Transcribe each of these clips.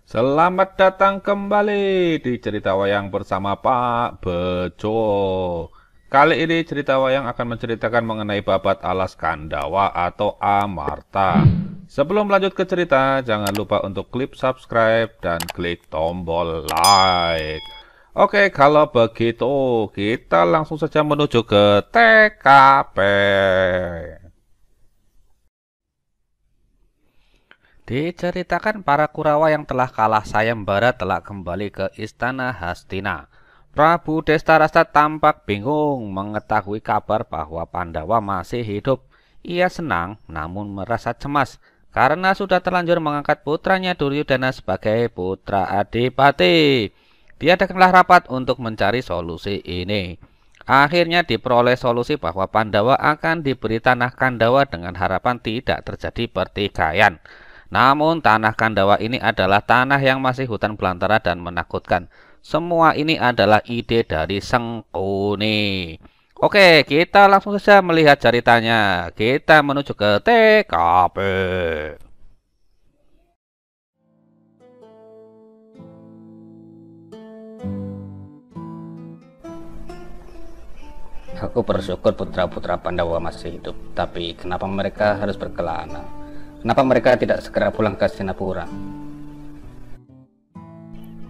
Selamat datang kembali di cerita wayang bersama Pak Bejo. Kali ini cerita wayang akan menceritakan mengenai babat alas Kandawa atau Amarta. Sebelum lanjut ke cerita, jangan lupa untuk klik subscribe dan klik tombol like. Oke, kalau begitu kita langsung saja menuju ke TKP. Diceritakan para Kurawa yang telah kalah sayembara telah kembali ke istana Hastina. Prabu Destarasa tampak bingung mengetahui kabar bahwa Pandawa masih hidup. Ia senang namun merasa cemas karena sudah terlanjur mengangkat putranya Duryudana sebagai putra Adipati. Diadakanlah rapat untuk mencari solusi ini. Akhirnya diperoleh solusi bahwa Pandawa akan diberi tanah Kandawa dengan harapan tidak terjadi pertikaian. Namun tanah Kandawa ini adalah tanah yang masih hutan belantara dan menakutkan. Semua ini adalah ide dari Sengkuni. Oke, kita langsung saja melihat ceritanya. Kita menuju ke TKP. Aku bersyukur putra-putra Pandawa masih hidup, tapi kenapa mereka harus berkelana? Kenapa mereka tidak segera pulang ke Hastinapura?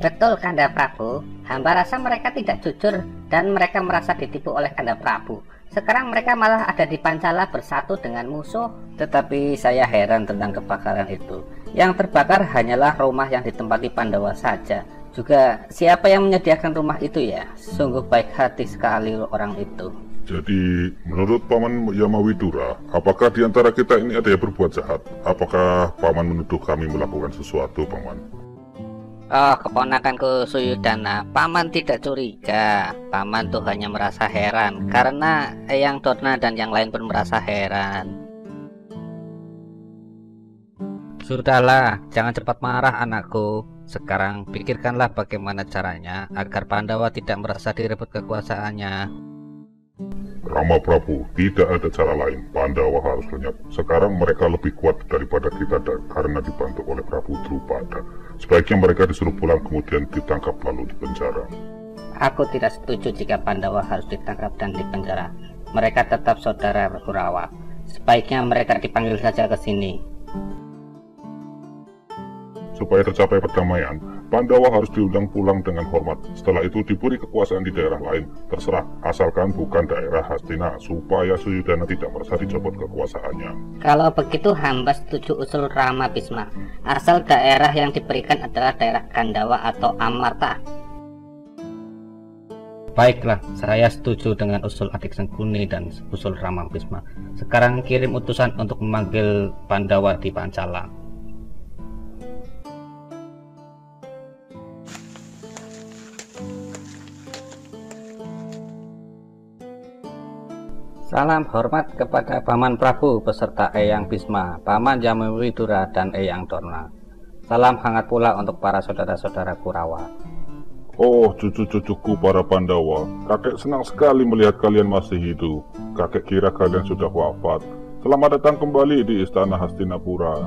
Betul, Kanda Prabu. Hamba rasa mereka tidak jujur dan mereka merasa ditipu oleh Kanda Prabu. Sekarang mereka malah ada di Pancala bersatu dengan musuh. Tetapi saya heran tentang kebakaran itu. Yang terbakar hanyalah rumah yang ditempati Pandawa saja. Juga siapa yang menyediakan rumah itu ya? Sungguh baik hati sekali orang itu. Jadi, menurut Paman Yamawidura, apakah di antara kita ini ada yang berbuat jahat? Apakah Paman menuduh kami melakukan sesuatu, Paman? Oh, keponakanku Suyudana, Paman tidak curiga. Paman tuh hanya merasa heran karena Eyang Dorna dan yang lain pun merasa heran. Sudahlah, jangan cepat marah anakku. Sekarang pikirkanlah bagaimana caranya agar Pandawa tidak merasa direbut kekuasaannya. Rama Prabu, tidak ada cara lain. Pandawa harus lenyap. Sekarang mereka lebih kuat daripada kita karena dibantu oleh Prabu Drupada. Sebaiknya mereka disuruh pulang kemudian ditangkap lalu dipenjara. Aku tidak setuju jika Pandawa harus ditangkap dan dipenjara. Mereka tetap saudara Kurawa. Sebaiknya mereka dipanggil saja ke sini. Supaya tercapai perdamaian, Pandawa harus diundang pulang dengan hormat. Setelah itu diberi kekuasaan di daerah lain. Terserah, asalkan bukan daerah Hastina, supaya Suyudana tidak merasa dicopot kekuasaannya. Kalau begitu hamba setuju usul Rama Bisma. Asal daerah yang diberikan adalah daerah Kandawa atau Amarta. Baiklah, saya setuju dengan usul adik Sengkuni dan usul Rama Bisma. Sekarang kirim utusan untuk memanggil Pandawa di Pancala. Salam hormat kepada Paman Prabu beserta Eyang Bisma, Paman Yamawidura dan Eyang Dorna. Salam hangat pula untuk para saudara-saudara Kurawa. Oh, cucu-cucuku para Pandawa, kakek senang sekali melihat kalian masih hidup. Kakek kira kalian sudah wafat. Selamat datang kembali di Istana Hastinapura.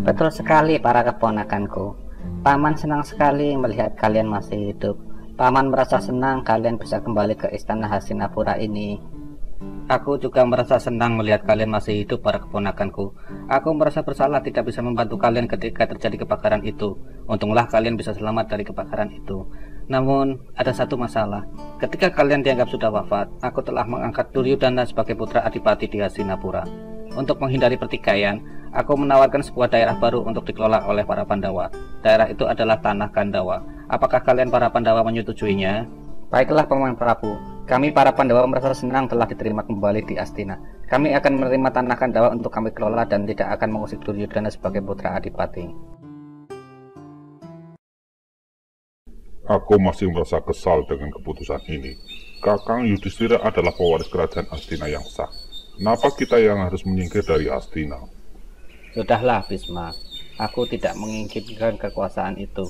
Betul sekali para keponakanku. Paman senang sekali melihat kalian masih hidup. Paman merasa senang kalian bisa kembali ke Istana Hastinapura ini. Aku juga merasa senang melihat kalian masih hidup para keponakanku. Aku merasa bersalah tidak bisa membantu kalian ketika terjadi kebakaran itu. Untunglah kalian bisa selamat dari kebakaran itu. Namun ada satu masalah. Ketika kalian dianggap sudah wafat, aku telah mengangkat Duryudana sebagai putra Adipati di Hastinapura. Untuk menghindari pertikaian, aku menawarkan sebuah daerah baru untuk dikelola oleh para Pandawa. Daerah itu adalah tanah Kandawa. Apakah kalian para Pandawa menyetujuinya? Baiklah Paman Prabu, kami para Pandawa merasa senang telah diterima kembali di Astina. Kami akan menerima tanah Kandawa untuk kami kelola dan tidak akan mengusik Duryudana sebagai putra Adipati. Aku masih merasa kesal dengan keputusan ini. Kakang Yudhistira adalah pewaris kerajaan Astina yang sah. Kenapa kita yang harus menyingkir dari Astina? Sudahlah Bisma, aku tidak menginginkan kekuasaan itu.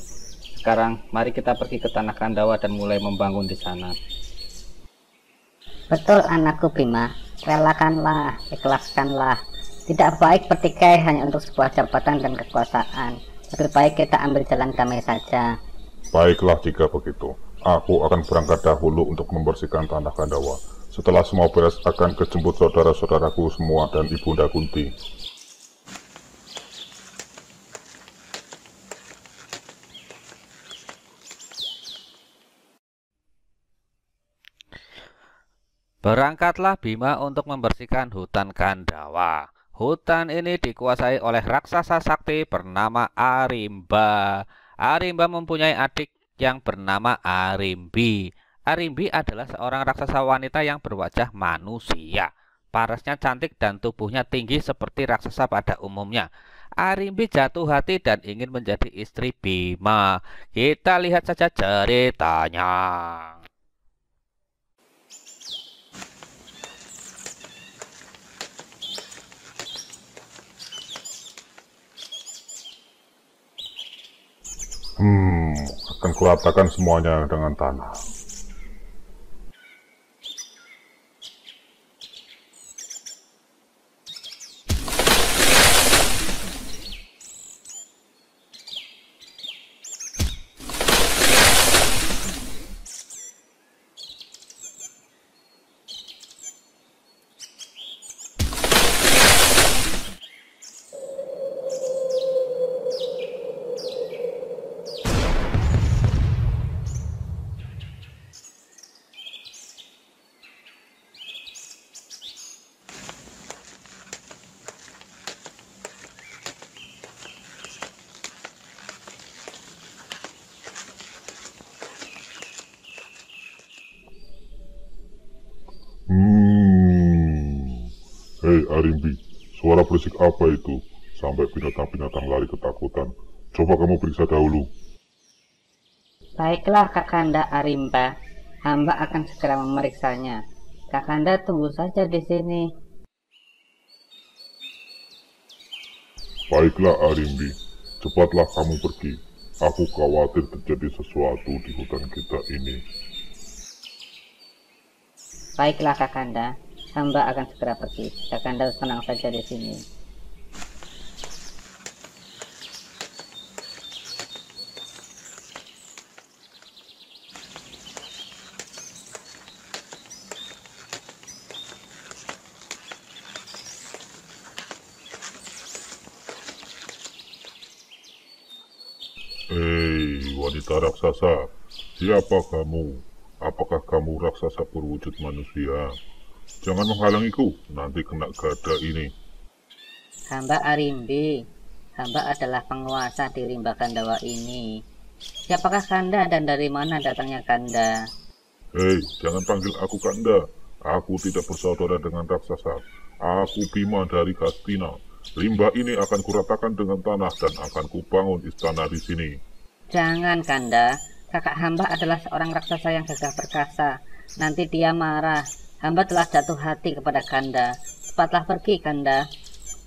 Sekarang mari kita pergi ke tanah Kandawa dan mulai membangun di sana. Betul anakku Bima. Relakanlah, ikhlaskanlah. Tidak baik bertikai hanya untuk sebuah jabatan dan kekuasaan. Lebih baik kita ambil jalan damai saja. Baiklah jika begitu. Aku akan berangkat dahulu untuk membersihkan tanah Kandawa. Setelah semua beres akan kejemput saudara-saudaraku semua dan Ibunda Kunti. Berangkatlah Bima untuk membersihkan hutan Kandawa. Hutan ini dikuasai oleh raksasa sakti bernama Arimba. Arimba mempunyai adik yang bernama Arimbi. Arimbi adalah seorang raksasa wanita yang berwajah manusia. Parasnya cantik dan tubuhnya tinggi seperti raksasa pada umumnya. Arimbi jatuh hati dan ingin menjadi istri Bima. Kita lihat saja ceritanya. Akan kuratakan semuanya dengan tanah. Hei Arimbi, suara berisik apa itu? Sampai binatang-binatang lari ketakutan. Coba kamu periksa dahulu. Baiklah Kakanda Arimba, hamba akan segera memeriksanya. Kakanda tunggu saja di sini. Baiklah Arimbi, cepatlah kamu pergi. Aku khawatir terjadi sesuatu di hutan kita ini. Baiklah Kakanda, hamba akan segera pergi. Kakanda tenang saja di sini. Hei wanita raksasa, siapa kamu? Apakah kamu raksasa berwujud manusia? Jangan menghalangiku, nanti kena gada ini. Hamba Arimbi, hamba adalah penguasa di rimba Kandawa ini. Siapakah Kanda dan dari mana datangnya Kanda? Hei, jangan panggil aku Kanda. Aku tidak bersaudara dengan raksasa. Aku Bima dari Hastina. Rimba ini akan kuratakan dengan tanah dan akan kubangun istana di sini. Jangan Kanda, kakak hamba adalah seorang raksasa yang gagah perkasa. Nanti dia marah. Hamba telah jatuh hati kepada Kanda. Cepatlah pergi Kanda.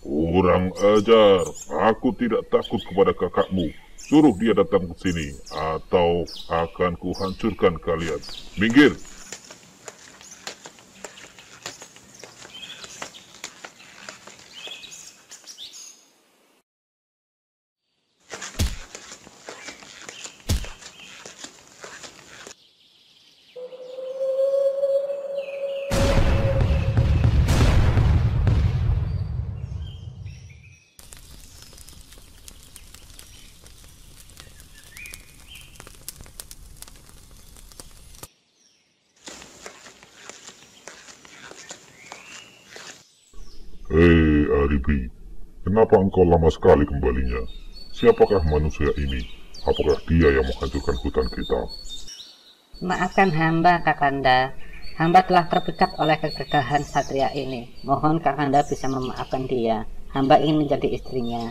Kurang ajar, aku tidak takut kepada kakakmu. Suruh dia datang ke sini, atau akan kuhancurkan kalian. Minggir! Hei Aribi, kenapa engkau lama sekali kembalinya? Siapakah manusia ini? Apakah dia yang menghancurkan hutan kita? Maafkan hamba Kakanda. Hamba telah terpikat oleh kegagahan satria ini. Mohon Kakanda bisa memaafkan dia. Hamba ingin menjadi istrinya.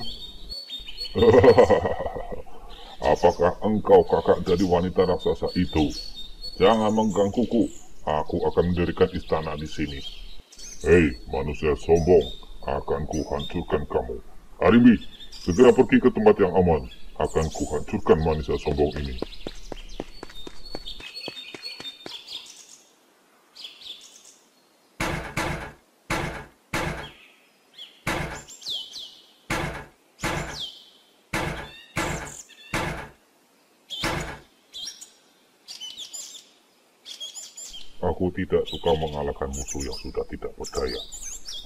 Apakah engkau kakak dari wanita raksasa itu? Jangan menggangguku. Aku akan mendirikan istana di sini. Hei, manusia sombong, akan kuhancurkan kamu. Arimbi, segera pergi ke tempat yang aman. Akan kuhancurkan manusia sombong ini. Aku tidak suka mengalahkan musuh yang sudah tidak berdaya.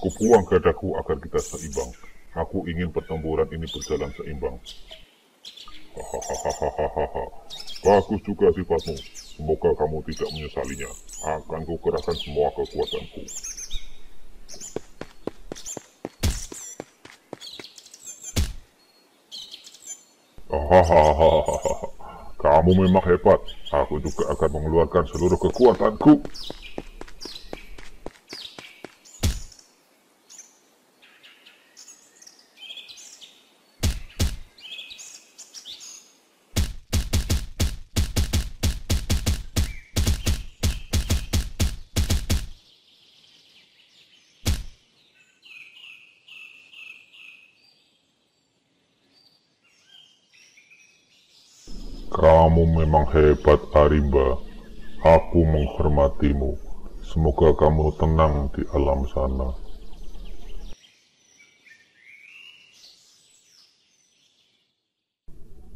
Kubuang gadaku agar kita seimbang. Aku ingin pertempuran ini berjalan seimbang. Hahaha. Bagus juga sifatmu. Semoga kamu tidak menyesalinya. Akan kukerahkan semua kekuatanku. Hahaha. Kamu memang hebat. Aku juga akan mengeluarkan seluruh kekuatanku. Kamu memang hebat, Arimba. Aku menghormatimu. Semoga kamu tenang di alam sana.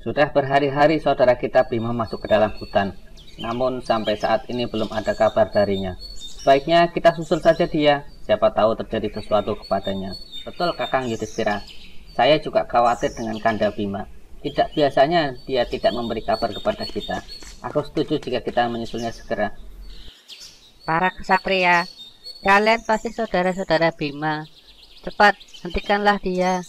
Sudah berhari-hari saudara kita Bima masuk ke dalam hutan, namun sampai saat ini belum ada kabar darinya. Sebaiknya kita susul saja dia, siapa tahu terjadi sesuatu kepadanya. Betul Kakang Yudhistira, saya juga khawatir dengan Kanda Bima. Tidak biasanya dia tidak memberi kabar kepada kita. Aku setuju jika kita menyusulnya segera. Para kesatria, kalian pasti saudara-saudara Bima. Cepat, hentikanlah dia.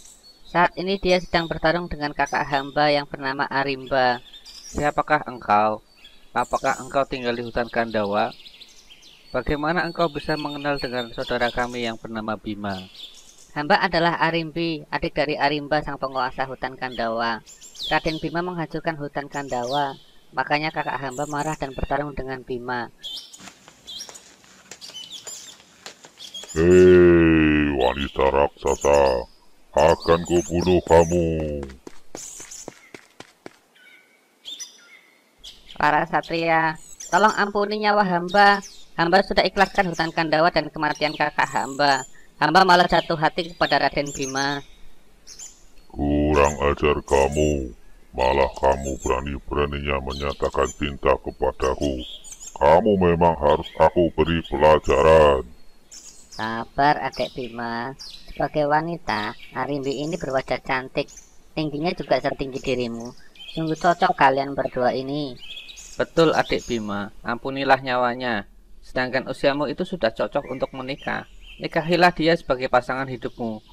Saat ini dia sedang bertarung dengan kakak hamba yang bernama Arimba. Siapakah engkau? Apakah engkau tinggal di hutan Kandawa? Bagaimana engkau bisa mengenal dengan saudara kami yang bernama Bima? Hamba adalah Arimbi, adik dari Arimba sang penguasa hutan Kandawa. Raden Bima menghancurkan hutan Kandawa, makanya kakak hamba marah dan bertarung dengan Bima. Hei, wanita raksasa, akan kubunuh kamu. Para satria, tolong ampuni nyawa hamba. Hamba sudah ikhlaskan hutan Kandawa dan kematian kakak hamba. Hamba malah jatuh hati kepada Raden Bima. Kurang ajar kamu, malah kamu berani-beraninya menyatakan cinta kepadaku. Kamu memang harus aku beri pelajaran. Sabar adik Bima. Sebagai wanita, Arimbi ini berwajah cantik. Tingginya juga setinggi dirimu. Sungguh cocok kalian berdua ini. Betul adik Bima, ampunilah nyawanya. Sedangkan usiamu itu sudah cocok untuk menikah. Nikahilah dia sebagai pasangan hidupmu.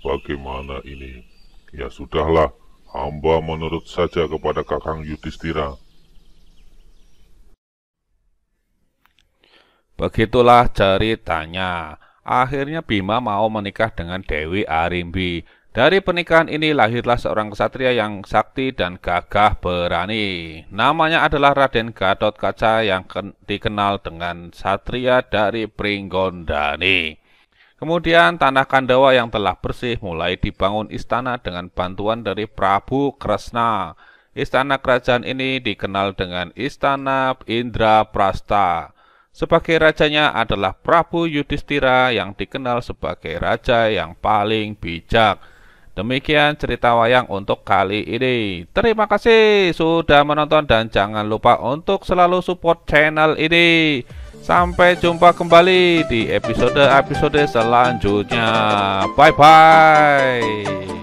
Bagaimana ini? Ya sudahlah, hamba menurut saja kepada Kakang Yudhistira. Begitulah ceritanya. Akhirnya Bima mau menikah dengan Dewi Arimbi. Dari pernikahan ini lahirlah seorang ksatria yang sakti dan gagah berani. Namanya adalah Raden Gatotkaca yang dikenal dengan satria dari Pringgondani. Kemudian tanah Kandawa yang telah bersih mulai dibangun istana dengan bantuan dari Prabu Kresna. Istana kerajaan ini dikenal dengan Istana Indraprasta. Sebagai rajanya adalah Prabu Yudhistira yang dikenal sebagai raja yang paling bijak. Demikian cerita wayang untuk kali ini. Terima kasih sudah menonton dan jangan lupa untuk selalu support channel ini. Sampai jumpa kembali di episode-episode selanjutnya. Bye-bye.